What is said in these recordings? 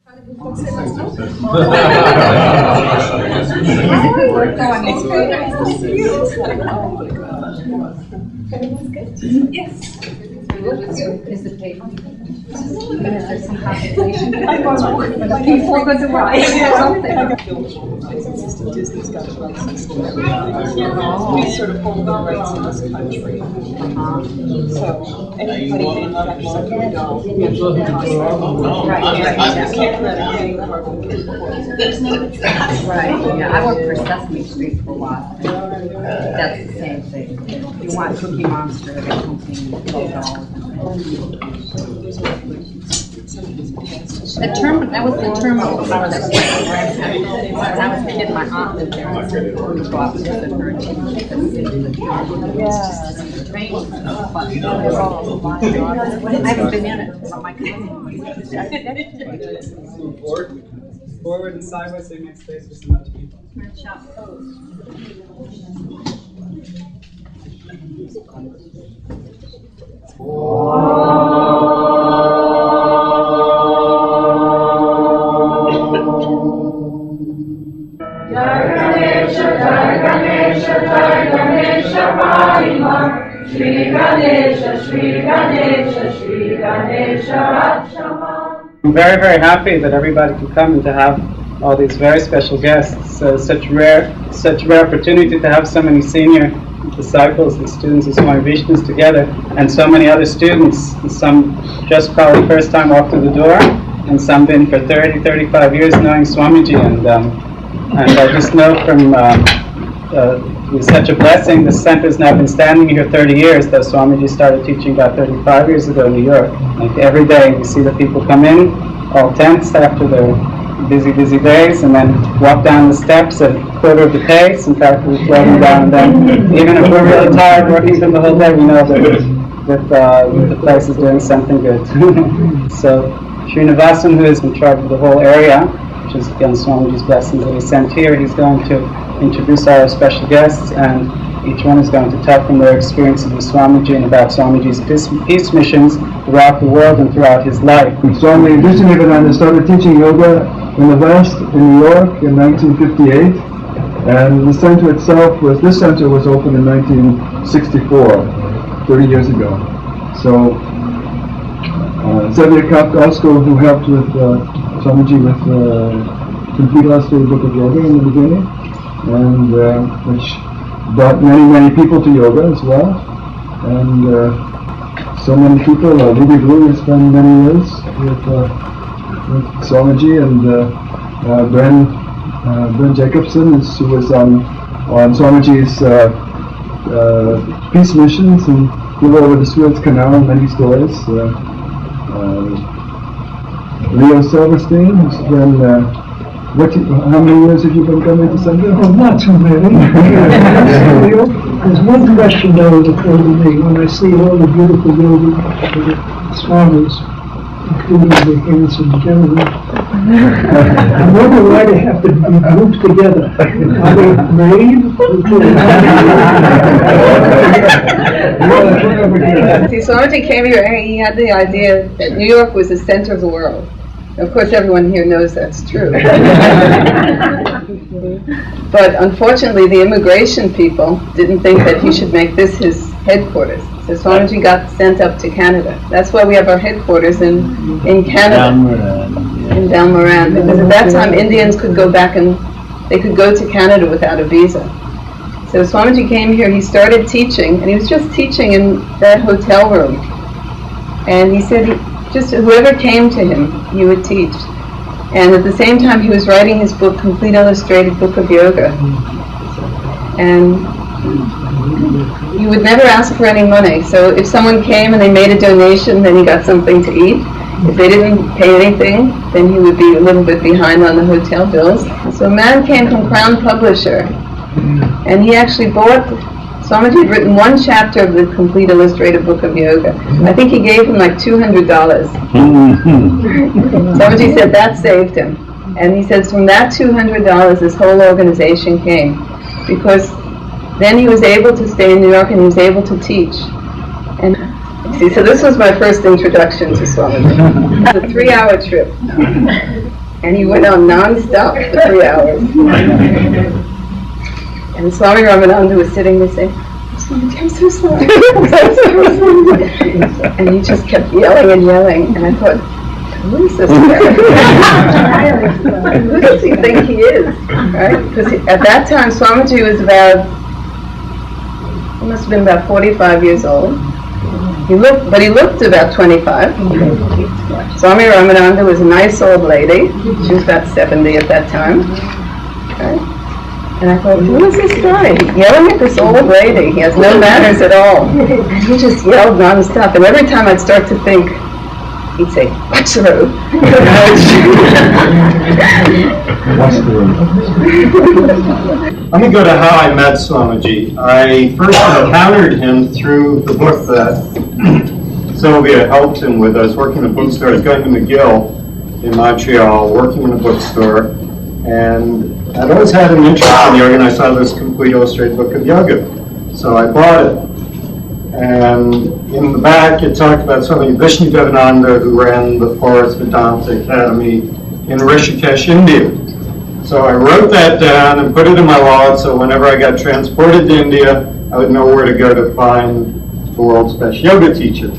Yes. Is the paper? Is there some complication? Before goes away. We sort of hold the rights in this country. So anybody manufactures a good doll, we have to can't let any carbon get Right, yeah, I worked for Sesame Street for a while. That's the same thing. You want Cookie Monster, they contain dolls. The term, that was the terminal power that was when I was a kid, my aunt lived there, and we brought with her teachers that was into the train. I haven't been in it, but my cousin was. Forward and sideways, so you make space for some other people. Jai Ganesha, Jai Ganesha, Jai Ganesha Mahima, Shri Ganesha, Shri Ganesha, Shri Ganesha Rakshama. I'm very, very happy that everybody could come and to have all these very special guests. Such rare opportunity to have so many senior disciples and students of Swami Vishnu's together, and so many other students. Some just probably first time walked through the door, and some been for 30, 35 years knowing Swamiji. And I just know from it's such a blessing. The center's now been standing here 30 years, though Swamiji started teaching about 35 years ago in New York. Like every day you see the people come in, all tense after their busy days, and then walk down the steps at a quarter of the pace and practically floating down. And then even if we're really tired working from the whole day, we know that the place is doing something good. So Srinivasan, who is in charge of the whole area, which is again Swamiji's blessings that he sent here, he's going to introduce our special guests, and each one is going to tell from their experiences with Swamiji and about Swamiji's peace missions throughout the world and throughout his life. Swami Vishnu-devananda started teaching yoga in the West, in New York, in 1958, and the center itself this center was opened in 1964, 30 years ago. So, Xavier Kapkosko, who helped with Swamiji with complete illustrated book of yoga in the beginning, and which brought many people to yoga as well, and so many people. Ruby Blue has spent many years with Swamiji, and Bren Jacobson, who was on Swamiji's peace missions and flew over the Suez Canal, many stories. Leo Silverstein, who's been, how many years have you been coming to Sunday? Oh, not too many. There's one question that would occur to me when I see all the beautiful yoga swamis, including the handsome gentlemen. I wonder why they have to be grouped together. Are they married? See, Swamiji came here and he had the idea that New York was the center of the world. Of course, everyone here knows that's true. But unfortunately, the immigration people didn't think that he should make this his headquarters. So Swamiji got sent up to Canada. That's why we have our headquarters in Canada, in Dalmoran, because at that time Indians could go back and they could go to Canada without a visa. So Swamiji came here, he started teaching, and he was just teaching in that hotel room. And he said just whoever came to him, he would teach. And at the same time, he was writing his book, Complete Illustrated Book of Yoga. And he would never ask for any money. So if someone came and they made a donation, then he got something to eat. If they didn't pay anything, then he would be a little bit behind on the hotel bills. So a man came from Crown Publisher, and he actually bought, Swamiji had written one chapter of the Complete Illustrated Book of Yoga. I think he gave him like $200. Swamiji said that saved him. And he says from that $200, this whole organization came. Because then he was able to stay in New York and he was able to teach. And see, so this was my first introduction to Swamiji. It was a 3-hour trip. And he went on non-stop for 3 hours. And Swami Ramananda was sitting there saying, "Swamiji, I'm so sorry. And he just kept yelling and yelling. And I thought, who is this guy? Who does he think he is? Right? Because at that time, Swamiji was he must have been about 45 years old. He looked about 25. Swami Ramananda was a nice old lady. She was about 70 at that time. Right? And I thought, who is this guy? He's yelling at this old lady. He has no manners at all. And he just yelled non-stop. And every time I'd start to think, he'd say, "Watch the road." Watch the road. Let me go to how I met Swamiji. I first encountered him through the book that Sylvia helped him with. I was working in a bookstore. I was going to McGill in Montreal, working in a bookstore, and I'd always had an interest in yoga, and I saw this complete illustrated book of yoga. So I bought it. And in the back, it talked about Swami Vishnu-devananda, who ran the Forest Vedanta Academy in Rishikesh, India. So I wrote that down and put it in my wallet, so whenever I got transported to India, I would know where to go to find the world's best yoga teacher.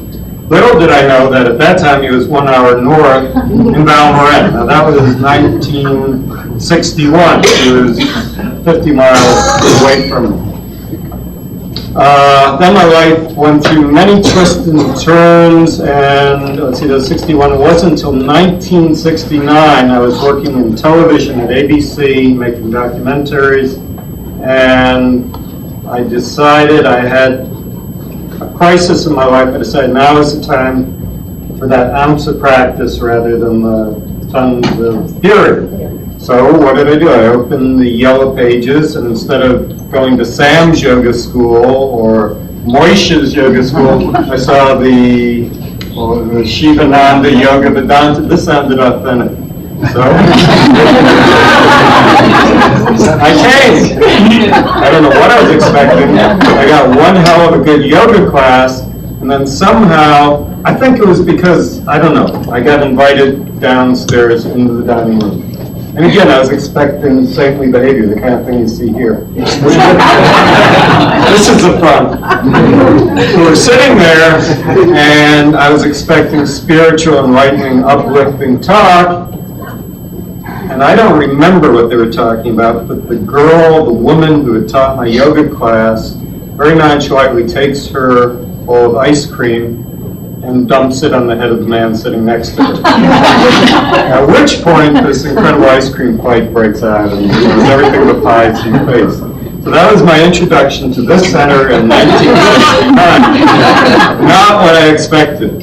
Little did I know that at that time he was 1 hour north in Balmoral. Now that was 1961. He was 50 miles away from me. Then my life went through many twists and turns, and let's see, that was 61. It wasn't until 1969 I was working in television at ABC, making documentaries, and I decided I had a crisis in my life. I decided now is the time for that ounce of practice rather than the tons of theory. So what did I do? I opened the Yellow Pages, and instead of going to Sam's yoga school or Moishe's yoga school, I saw the Shivananda Yoga Vedanta. This sounded authentic. So I changed. I don't know what I was expecting. I got one hell of a good yoga class, and then somehow, I think it was because, I don't know, I got invited downstairs into the dining room. And again, I was expecting saintly behavior, the kind of thing you see here. This is the front. So we're sitting there, and I was expecting spiritual, enlightening, uplifting talk. And I don't remember what they were talking about, but the woman who had taught my yoga class, very nonchalantly takes her bowl of ice cream and dumps it on the head of the man sitting next to her. At which point, this incredible ice cream fight breaks out, and everything but pie to your face. So that was my introduction to this center in 1969. Not what I expected.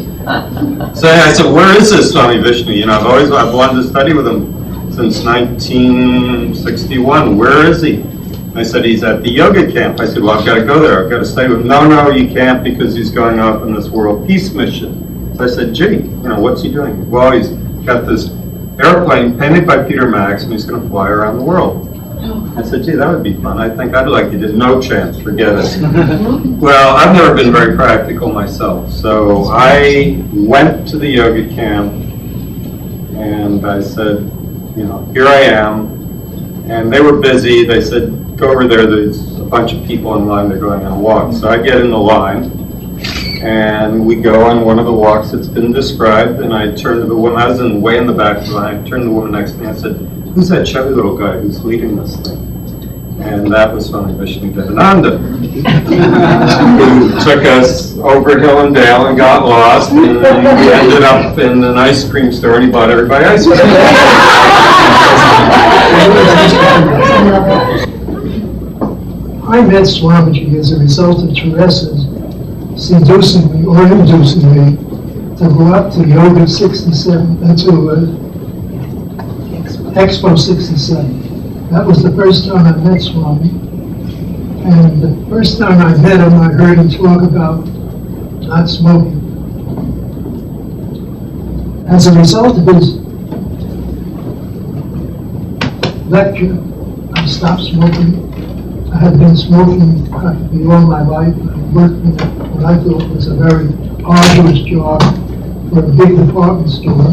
So I said, "Where is this Swami Vishnu? You know, I've wanted to study with him since 1961. Where is he?" I said, "He's at the yoga camp." I said, "Well, I've got to go there. I've got to stay with him." No, you can't, because he's going off on this world peace mission." So I said, "Gee, you know, what's he doing?" "Well, he's got this airplane painted by Peter Max, and he's going to fly around the world." I said, "Gee, that would be fun. I think I'd like to do." "No chance, forget it." Well, I've never been very practical myself, so I went to the yoga camp, and I said, you know, here I am. And they were busy. They said, "Go over there, there's a bunch of people in line, they're going on a walk." So I get in the line, and we go on one of the walks that's been described, and I turn to the woman, I was way in the back of the line, I turned to the woman next to me, and I said, "Who's that chubby little guy who's leading this thing?" And that was Swami Vishnu-devananda, who took us over hill and dale and got lost, and we ended up in an ice cream store, and he bought everybody ice cream. I met Swamiji as a result of Teresa's seducing me or inducing me to go up to Yoga 67, to Expo 67. That was the first time I met Swami. And the first time I met him, I heard him talk about not smoking. As a result of his lecture, I stopped smoking. I had been smoking practically all my life. I worked in what I thought was a very arduous job for a big department store.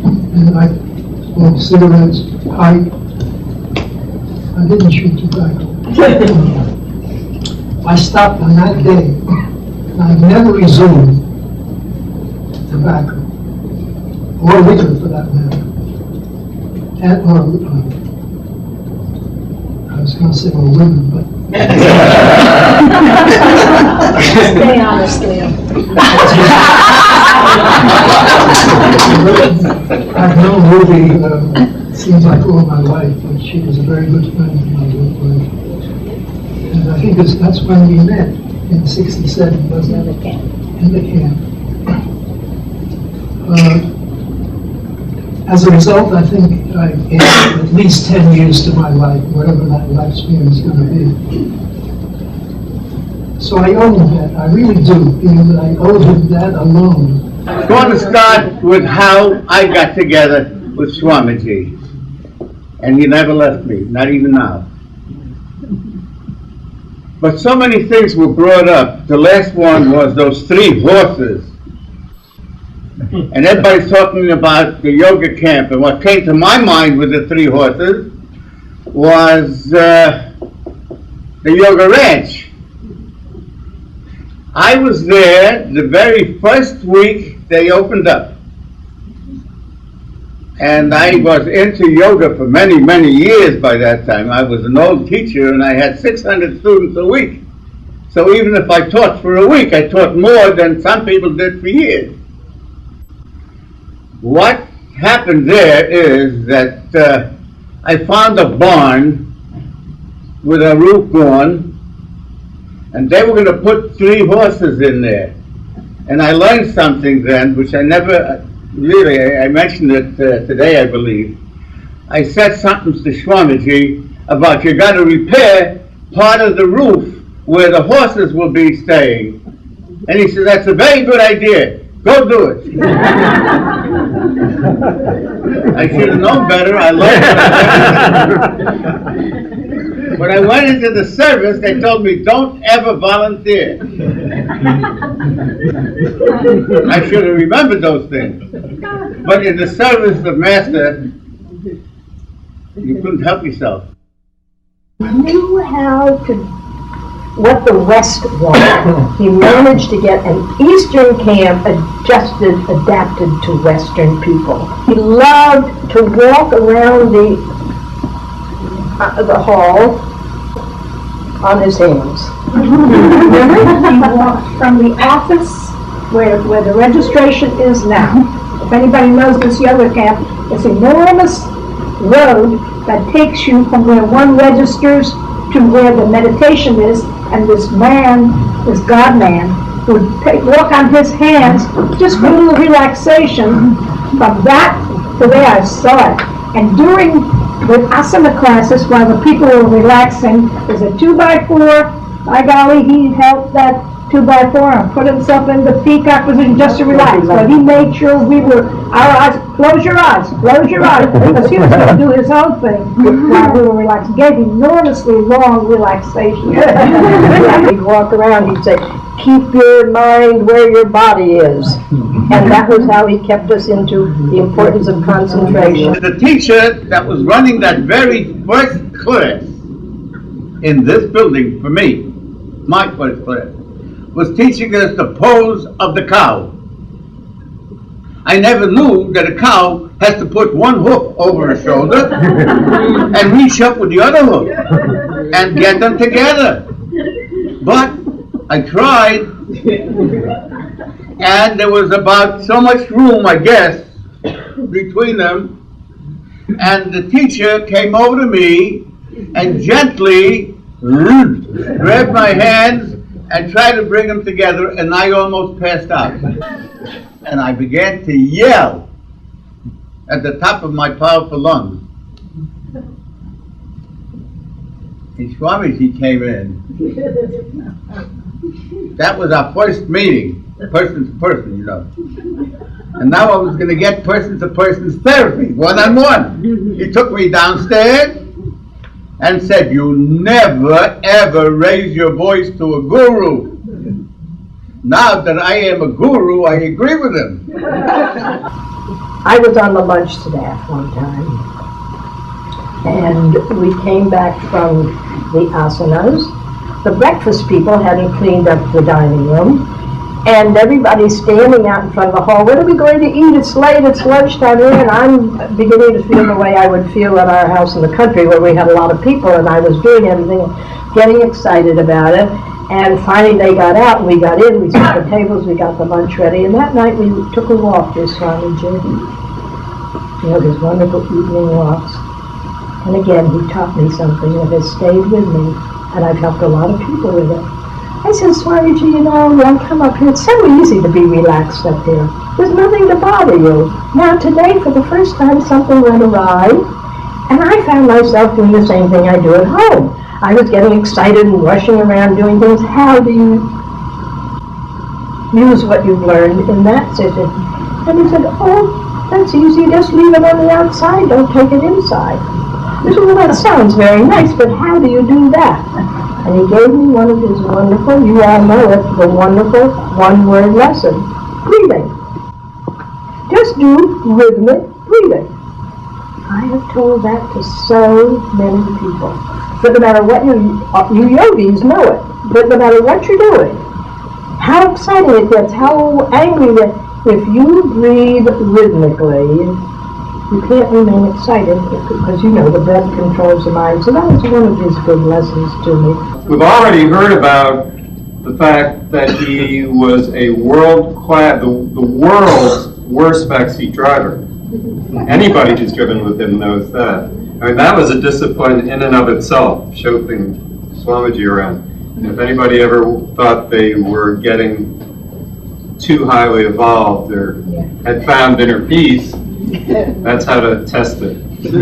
And I smoke cigarettes, pipe. I didn't chew tobacco. I stopped on that day, and I've never resumed tobacco, or liquor for that matter. And, I was going to say, or women, but. Stay honest, Leo. I've known Ruby, seems like all my life, but she was a very good friend of my good friend. And I think that's when we met, in '67, wasn't it? In the camp. As a result, I think I gave at least 10 years to my life, whatever that lifespan is going to be. So I owe him that, I really do, feel that I owe him that alone. I want to start with how I got together with Swamiji. And he never left me, not even now. But so many things were brought up. The last one was those 3 horses. And everybody's talking about the yoga camp, and what came to my mind with the 3 horses was the yoga ranch. I was there the very first week they opened up. And I was into yoga for many, many years by that time. I was an old teacher and I had 600 students a week. So even if I taught for a week, I taught more than some people did for years. What happened there is that I found a barn with a roof gone, and they were going to put 3 horses in there. And I learned something then, which I never really, I mentioned it today, I believe. I said something to Swamiji about you got to repair part of the roof where the horses will be staying. And he said, that's a very good idea. Go do it. I should have known better. I learned it. When I went into the service, they told me, don't ever volunteer. I should have remembered those things. But in the service of Master, you couldn't help yourself. He knew what the West wanted. He managed to get an Eastern camp adapted to Western people. He loved to walk around the hall on his hands. Remember? He walked from the office where the registration is now. If anybody knows this yoga camp, it's an enormous road that takes you from where one registers to where the meditation is, and this man, this God man, would walk on his hands just for a little relaxation from that to there. I saw it. And during the asana classes, while the people were relaxing, there's a 2x4. By golly, he held that 2x4 and put himself in the peacock position just to relax. But he made sure our eyes, close your eyes, because he was going to do his own thing while we were relaxing. Gave enormously long relaxation. He'd walk around, he'd say, keep your mind where your body is. And that was how he kept us into the importance of concentration. The teacher that was running that very first class in this building for me, my first class, was teaching us the pose of the cow. I never knew that a cow has to put one hoof over her shoulder and reach up with the other hoof and get them together. But I tried, and there was about so much room, I guess, between them, and the teacher came over to me and gently grabbed my hands and tried to bring them together, and I almost passed out. And I began to yell at the top of my powerful lungs. And Swamiji came in. That was our first meeting, person to person, you know. And now I was going to get person to person therapy, one-on-one. He took me downstairs and said, you never ever raise your voice to a guru. Now that I am a guru, I agree with him. I was on the lunch staff one time, and we came back from the asanas. The breakfast people hadn't cleaned up the dining room, and everybody's standing out in front of the hall. What are we going to eat? It's late, it's lunchtime, and I'm beginning to feel the way I would feel at our house in the country where we had a lot of people, and I was doing everything, getting excited about it. And finally they got out, and we got in, we set the tables, we got the lunch ready, and that night we took a walk with Swamiji. You know, these wonderful evening walks. And again, he taught me something that has stayed with me, and I've helped a lot of people with it. I said, Swamiji, you know, when I come up here, it's so easy to be relaxed up here. There's nothing to bother you. Now today, for the first time, something went awry, and I found myself doing the same thing I do at home. I was getting excited and rushing around doing things. How do you use what you've learned in that situation? And he said, oh, that's easy. Just leave it on the outside. Don't take it inside. I said, well, that sounds very nice, but how do you do that? And he gave me one of his wonderful, you all know it, the wonderful one-word lesson. Breathing. Just do rhythmic breathing. I have told that to so many people. But no matter what you yogis know it, but no matter what you're doing, how exciting it gets, how angry that if you breathe rhythmically, you can't remain excited because you know the breath controls the mind. So that was one of his good lessons to me. We've already heard about the fact that he was a world-class, the world's worst backseat driver. Anybody who's driven with him knows that. I mean, that was a discipline in and of itself, chauffeuring Swamiji around. And if anybody ever thought they were getting too highly evolved or had found inner peace, that's how to test it. This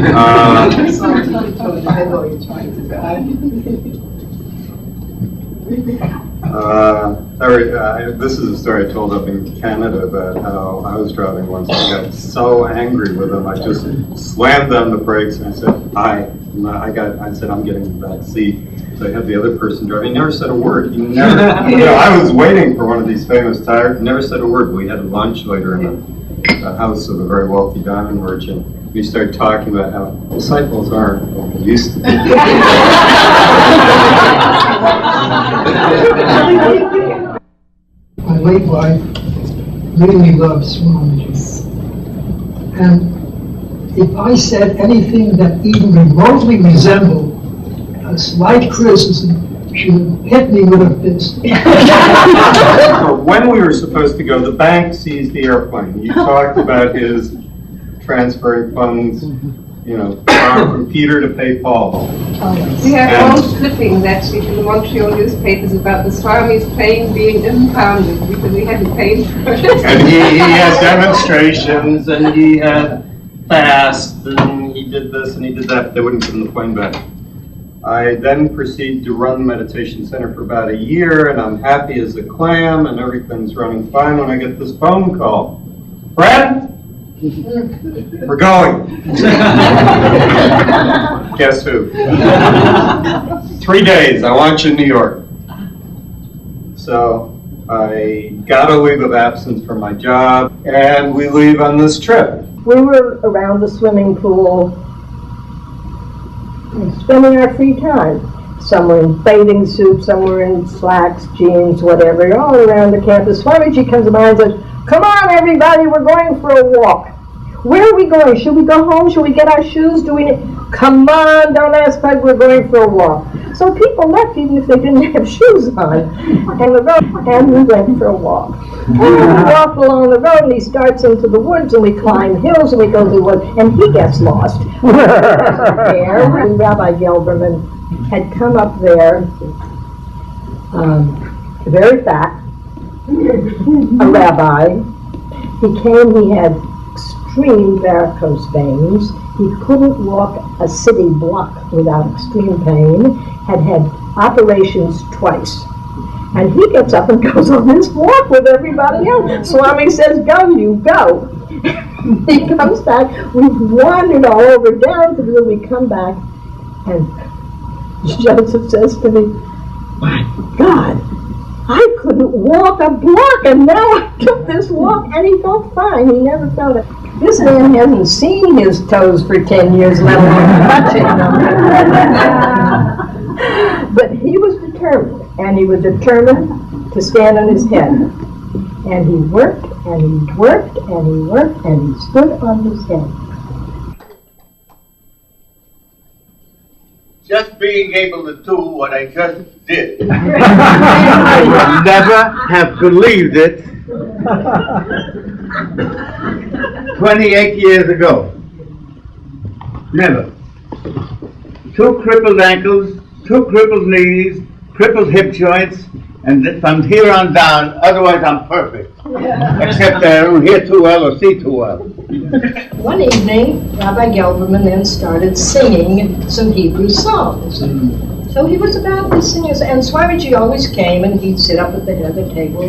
is a story I told up in Canada about how I was driving once. I got so angry with him, I just slammed on the brakes and I said, I said, I'm getting the back seat. So I had the other person driving. He never said a word. He never, I was waiting for one of these famous tires. He never said a word. We had lunch later in the house of a very wealthy diamond merchant. We started talking about how disciples aren't what they used to be. My late wife really loved Swamiji. And if I said anything that even remotely resembled a slight criticism, she would hit me with a fist. When we were supposed to go, the bank seized the airplane. You talked about his transferring funds, from Peter to pay Paul. We have old clippings actually from the Montreal newspapers about the Swami's plane being impounded because he hadn't paid for it. And he had demonstrations, and he had fast, and he did this and he did that, but they wouldn't give him the plane back. I then proceeded to run the meditation center for about a year, and I'm happy as a clam, and everything's running fine when I get this phone call. Fred? We're going. Guess who? 3 days, I want you in New York. So I got a leave of absence from my job, and we leave on this trip. We were around the swimming pool, spending our free time. Some were in bathing suits, some were in slacks, jeans, whatever, all around the campus. Swamiji comes by and says, come on everybody, we're going for a walk. Where are we going? Should we go home? Should we get our shoes? Come on, don't ask us, we're going for a walk. So people left even if they didn't have shoes on. And we went for a walk. And we walk along the road, and he starts into the woods, and we climb hills, and we go through the woods, and he gets lost. There, Rabbi Gelberman had come up there, very fat, a rabbi. He came, he had extreme varicose veins. He couldn't walk a city block without extreme pain, had had operations twice. And he gets up and goes on this walk with everybody else. Swami says, go, you go. He comes back, we've wandered all over down to the, we come back, and Joseph says to me, my God, I couldn't walk a block, and now I took this walk, and he felt fine. He never felt it. This man hasn't seen his toes for 10 years, let alone touching them. But he was determined, and he was determined to stand on his head. And he worked, and he worked, and he worked, and he stood on his head. Just being able to do what I just did. I would never have believed it 28 years ago. Never. 2 crippled ankles, 2 crippled knees, crippled hip joints, and from here on down, otherwise I'm perfect. Except that I don't hear too well or see too well. One evening, Rabbi Gelberman then started singing some Hebrew songs. So he was about to sing, and Swamiji always came, and he'd sit up at the head of the table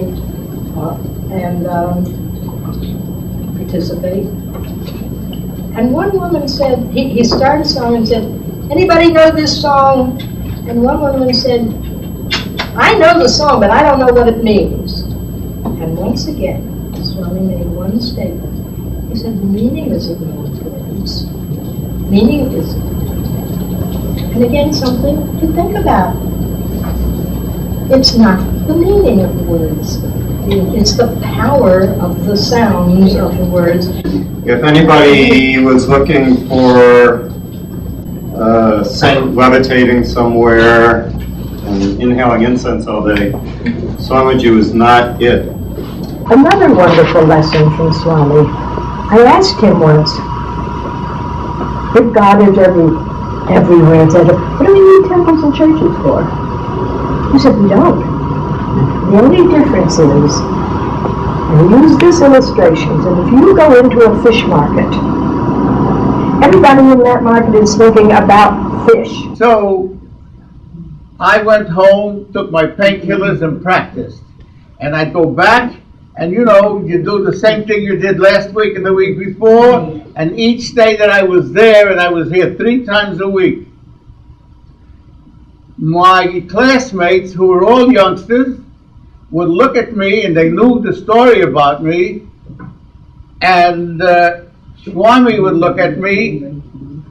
and participate. And one woman said, he started a song and said, "Anybody know this song?" And one woman said, "I know the song, but I don't know what it means." And once again, Swami made one statement. He said, "The meaning isn't known to words. Meaning is," and again, something to think about. It's not the meaning of the words. It's the power of the sounds of the words. If anybody was looking for a saint levitating somewhere and inhaling incense all day, Swamiji was not it. Another wonderful lesson from Swami. I asked him once, if God is everywhere, etc., what do we need temples and churches for? He said, we don't. The only difference is, and use this illustration, that if you go into a fish market, everybody in that market is thinking about fish. So I went home, took my painkillers and practiced. And I'd go back, and you know, you do the same thing you did last week and the week before, and each day that I was there, and I was here 3 times a week, my classmates, who were all youngsters, would look at me, and they knew the story about me, and Swami would look at me,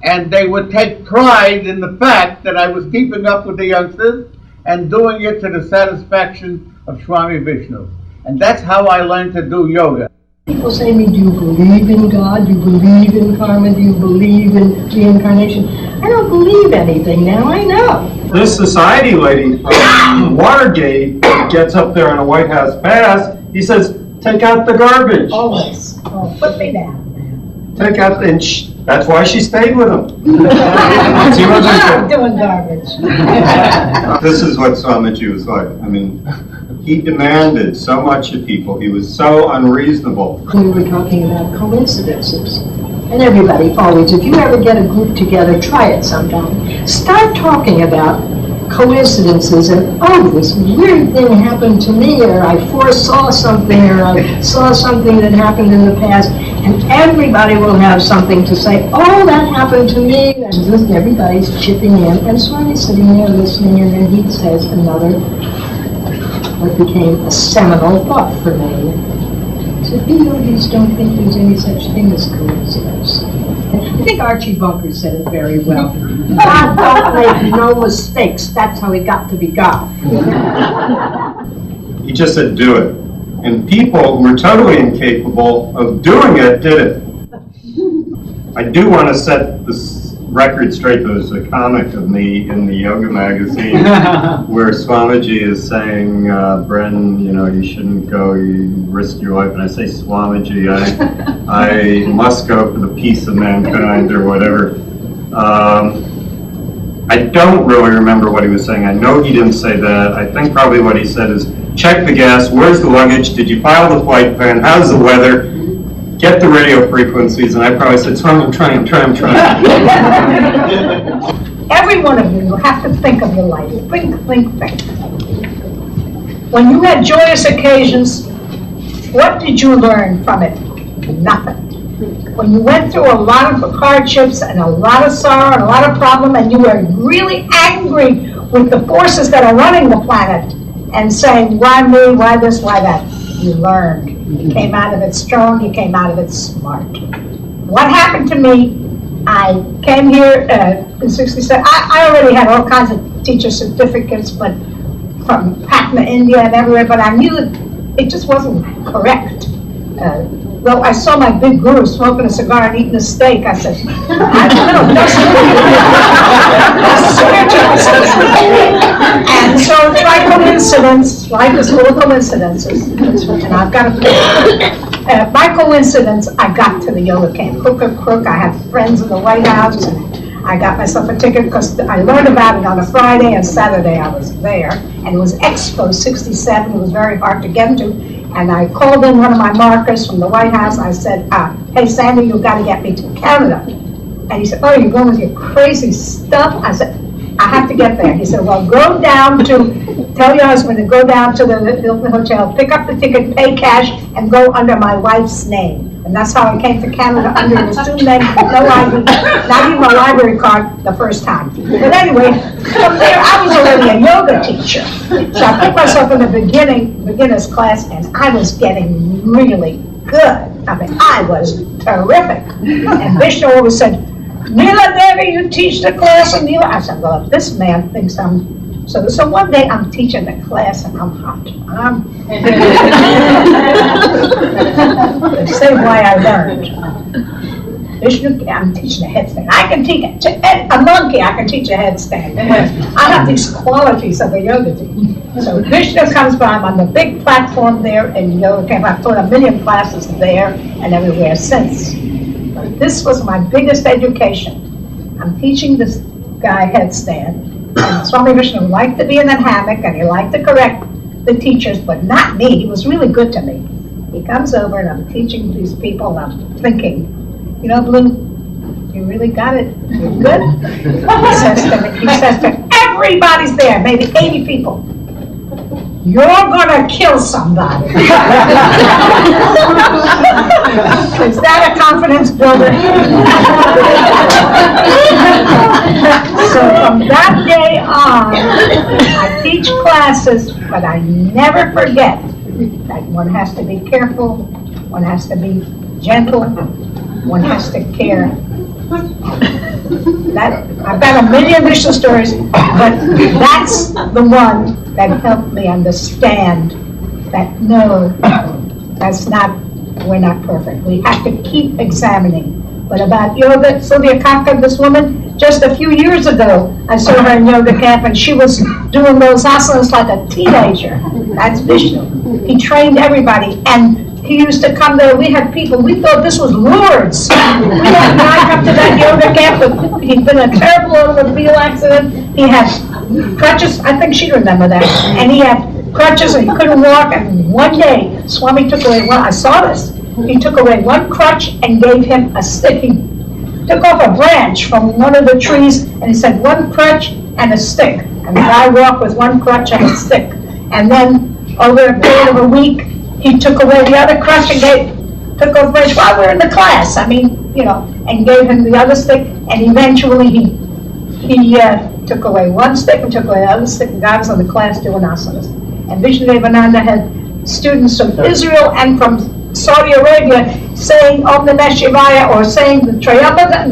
and they would take pride in the fact that I was keeping up with the youngsters and doing it to the satisfaction of Swami Vishnu. And that's how I learned to do yoga. People say to me, do you believe in God? Do you believe in karma? Do you believe in reincarnation? I don't believe anything now, I know. This society lady from Watergate gets up there on a White House pass. He says, "Take out the garbage." Always. Oh, put me down. Take out, and that's why she stayed with him. She I'm doing garbage. This is what Swamiji was like. I mean, he demanded so much of people. He was so unreasonable. We were talking about coincidences. And everybody always, if you ever get a group together, try it sometime. Start talking about coincidences and, oh, this weird thing happened to me, or I foresaw something, or I saw something that happened in the past, and everybody will have something to say, oh, that happened to me, and just everybody's chipping in, and Swami's sitting there listening, and then he says another, what became a seminal thought for me. He said, we yogis don't think there's any such thing as coincidence. I think Archie Bunker said it very well. God don't make no mistakes. That's how he got to be God. He just said, do it. And people who were totally incapable of doing it did it. I do want to set this record straight. There was a comic of me in the yoga magazine where Swamiji is saying, Bren, you know, you shouldn't go, you risk your life. And I say, Swamiji, I must go for the peace of mankind or whatever. I don't really remember what he was saying. I know he didn't say that. I think probably what he said is, check the gas, where's the luggage, did you file the flight plan, how's the weather? Get the radio frequencies, and I probably said, Swami, I'm trying. Every one of you have to think of your life. Think. When you had joyous occasions, what did you learn from it? Nothing. When you went through a lot of hardships and a lot of sorrow and a lot of problem, and you were really angry with the forces that are running the planet, and saying, why me, why this, why that. You learned. You came out of it strong, you came out of it smart. What happened to me, I came here in 67. I already had all kinds of teacher certificates, but from Patna, India and everywhere, but I knew it just wasn't correct. Well, I saw my big guru smoking a cigar and eating a steak. I said, I don't know, and so by coincidence, life is full of coincidences, and I've got to by coincidence, I got to the yoga camp. Hook or crook, I had friends in the White House, and I got myself a ticket because I learned about it on a Friday, and Saturday I was there, and it was Expo 67. It was very hard to get into. And I called in one of my markers from the White House. I said, hey, Sandy, you've got to get me to Canada. And he said, oh, you're going with your crazy stuff? I said, I have to get there. He said, well, go down to, tell your husband to go down to the Hilton Hotel, pick up the ticket, pay cash, and go under my wife's name. And that's how I came to Canada, under an assumed name, no ID, not even a library card the first time. But anyway, from there, I was already a yoga teacher. So I put myself in the beginner's class, and I was getting really good. I mean, I was terrific. And Vishnu always said, Neela Devi, you teach the class, and Neela. I said, well, if this man thinks I'm so one day I'm teaching the class and I'm hot. The same way I learned. Vishnu, I'm teaching a headstand. I can teach a monkey. I can teach a headstand. I have these qualities of a yoga teacher. So Vishnu comes by. I'm on the big platform there in yoga camp. I've taught 1 million classes there and everywhere since. But this was my biggest education. I'm teaching this guy headstand. And Swami Vishnu liked to be in that hammock, and he liked to correct the teachers, but not me. He was really good to me. He comes over, and I'm teaching these people, and I'm thinking, you know, Blue, you really got it. You're good. He says to everybody's there, maybe 80 people, you're gonna kill somebody. Is that a confidence builder? So from that day on, I teach classes, but I never forget that one has to be careful, one has to be gentle, one has to care. I've got 1 million Vishnu stories, but that's the one that helped me understand that no, we're not perfect. We have to keep examining. But about yoga, Sylvia Kafka, this woman, just a few years ago, I saw her in yoga camp, and she was doing those asanas like a teenager. That's Vishnu. He trained everybody, and he used to come there. We had people, we thought this was Lourdes. We had a guy come to that yoga camp, but he'd been in a terrible automobile accident. He had crutches, I think she'd remember that, and he had crutches and he couldn't walk, and one day, Swami took away one, I saw this, he took away one crutch and gave him a stick. He took off a branch from one of the trees, and he said, one crutch and a stick. And the guy walked with one crutch and a stick. And then, over a period of a week, he took away the other crutch and took off a branch while we were in the class. I mean, you know, and gave him the other stick, and eventually he took away one stick and took away the other stick, and God was in the class doing asanas. And Vishnu-devananda had students from Israel and from Saudi Arabia saying Om Namah Shivaya, or saying the Triyambaka,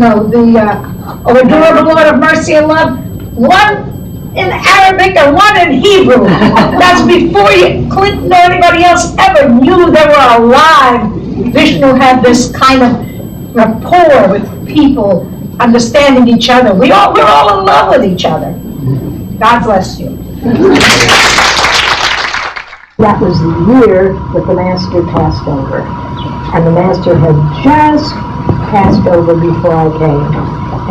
or the door of the Lord of Mercy and Love, one in Arabic and one in Hebrew. That's before Clinton or anybody else ever knew they were alive. Vishnu had this kind of rapport with people, understanding each other. We're all in love with each other. God bless you. That was the year that the Master passed over. And the Master had just passed over before I came.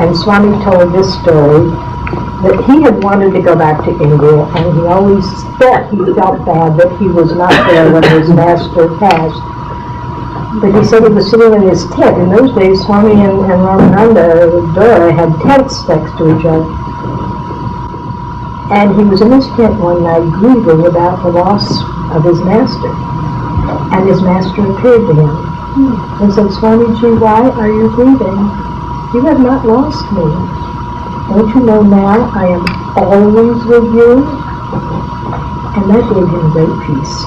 And Swami told this story, that he had wanted to go back to India, and he always thought he felt bad that he was not there when his Master passed. But he said he was sitting in his tent. In those days, Swami and Ramananda, Dora, had tents next to each other. And he was in his tent one night grieving about the loss of his Master. And his Master appeared to him and said, Swamiji, why are you grieving? You have not lost me. Don't you know now I am always with you? And that gave him great peace.